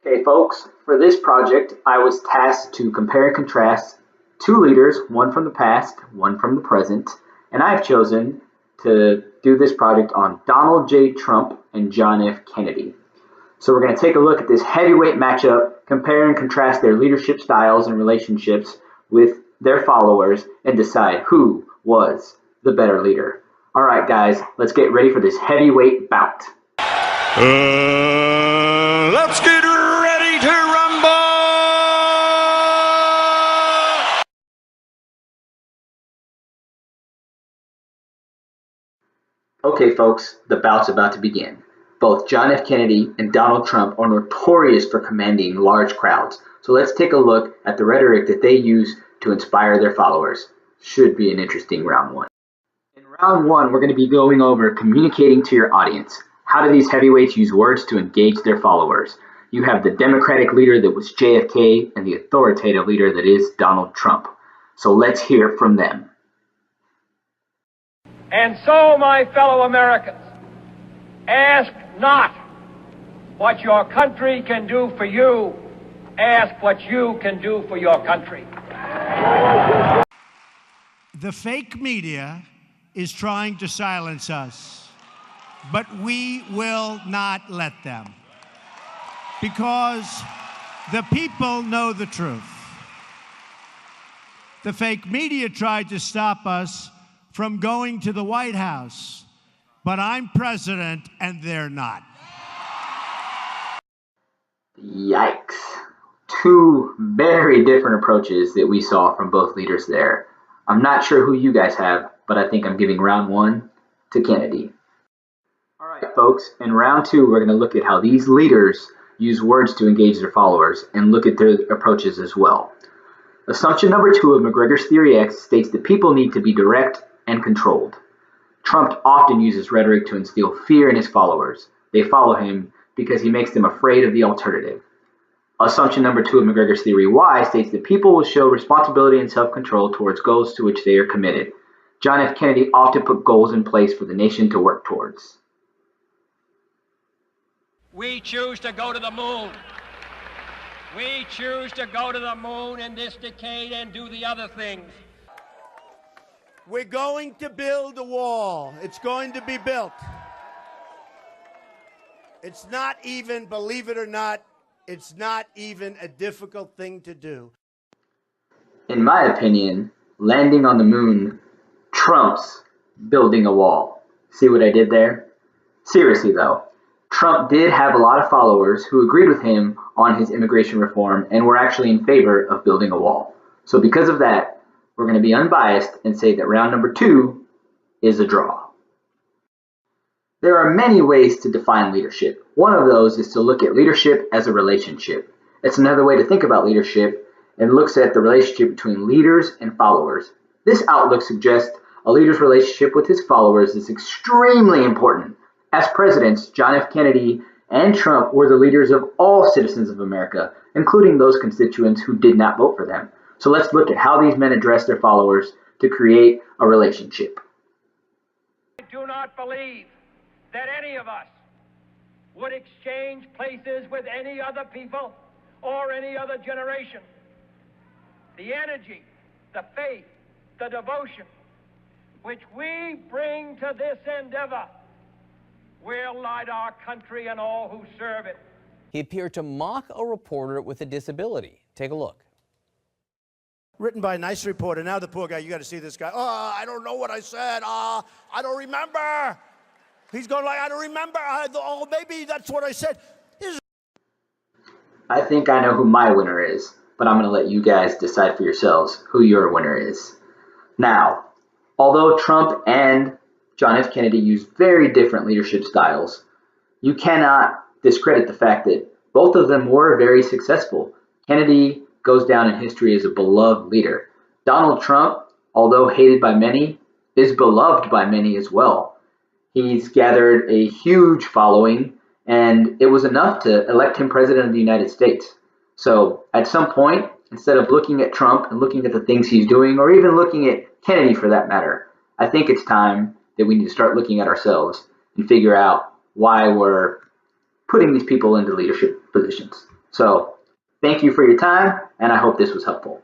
Okay, folks, for this project, I was tasked to compare and contrast two leaders, one from the past, one from the present, and I've chosen to do this project on Donald J. Trump and John F. Kennedy. So we're going to take a look at this heavyweight matchup, compare and contrast their leadership styles and relationships with their followers, and decide who was the better leader. All right, guys, let's get ready for this heavyweight bout. Let's get ready to rumble! Okay, folks, the bout's about to begin. Both John F. Kennedy and Donald Trump are notorious for commanding large crowds. So let's take a look at the rhetoric that they use to inspire their followers. Should be an interesting round one. In round one, we're going to be going over communicating to your audience. How do these heavyweights use words to engage their followers? You have the Democratic leader that was JFK and the authoritative leader that is Donald Trump. So let's hear from them. And so, my fellow Americans, ask not what your country can do for you, ask what you can do for your country. The fake media is trying to silence us, but we will not let them, because the people know the truth. The fake media tried to stop us from going to the White House, but I'm president and they're not. Yikes. Two very different approaches that we saw from both leaders there. I'm not sure who you guys have, but I think I'm giving round one to Kennedy. All right, folks, in round two, we're going to look at how these leaders use words to engage their followers and look at their approaches as well. Assumption number 2 of McGregor's Theory X states that people need to be direct and controlled. Trump often uses rhetoric to instill fear in his followers. They follow him because he makes them afraid of the alternative. Assumption number 2 of McGregor's Theory Y states that people will show responsibility and self-control towards goals to which they are committed. John F. Kennedy often put goals in place for the nation to work towards. We choose to go to the moon. We choose to go to the moon in this decade and do the other things. We're going to build a wall. It's going to be built. It's not even, believe it or not, it's not even a difficult thing to do. In my opinion, landing on the moon trumps building a wall. See what I did there? Seriously though, Trump did have a lot of followers who agreed with him on his immigration reform and were actually in favor of building a wall. So because of that, we're going to be unbiased and say that round number 2 is a draw. There are many ways to define leadership. One of those is to look at leadership as a relationship. It's another way to think about leadership and looks at the relationship between leaders and followers. This outlook suggests a leader's relationship with his followers is extremely important. As presidents, John F. Kennedy and Trump were the leaders of all citizens of America, including those constituents who did not vote for them. So let's look at how these men address their followers to create a relationship. I do not believe that any of us would exchange places with any other people or any other generation. The energy, the faith, the devotion which we bring to this endeavor will light our country and all who serve it. He appeared to mock a reporter with a disability. Take a look. Written by a nice reporter. Now the poor guy, you got to see this guy. Oh, I don't know what I said. I don't remember. He's going like, I don't remember. Oh, maybe that's what I said. I think I know who my winner is, but I'm going to let you guys decide for yourselves who your winner is. Now, although Trump and John F. Kennedy used very different leadership styles, you cannot discredit the fact that both of them were very successful. Kennedy goes down in history as a beloved leader. Donald Trump, although hated by many, is beloved by many as well. He's gathered a huge following, and it was enough to elect him president of the United States. So at some point, instead of looking at Trump and looking at the things he's doing, or even looking at Kennedy for that matter, I think it's time that we need to start looking at ourselves and figure out why we're putting these people into leadership positions. So thank you for your time, and I hope this was helpful.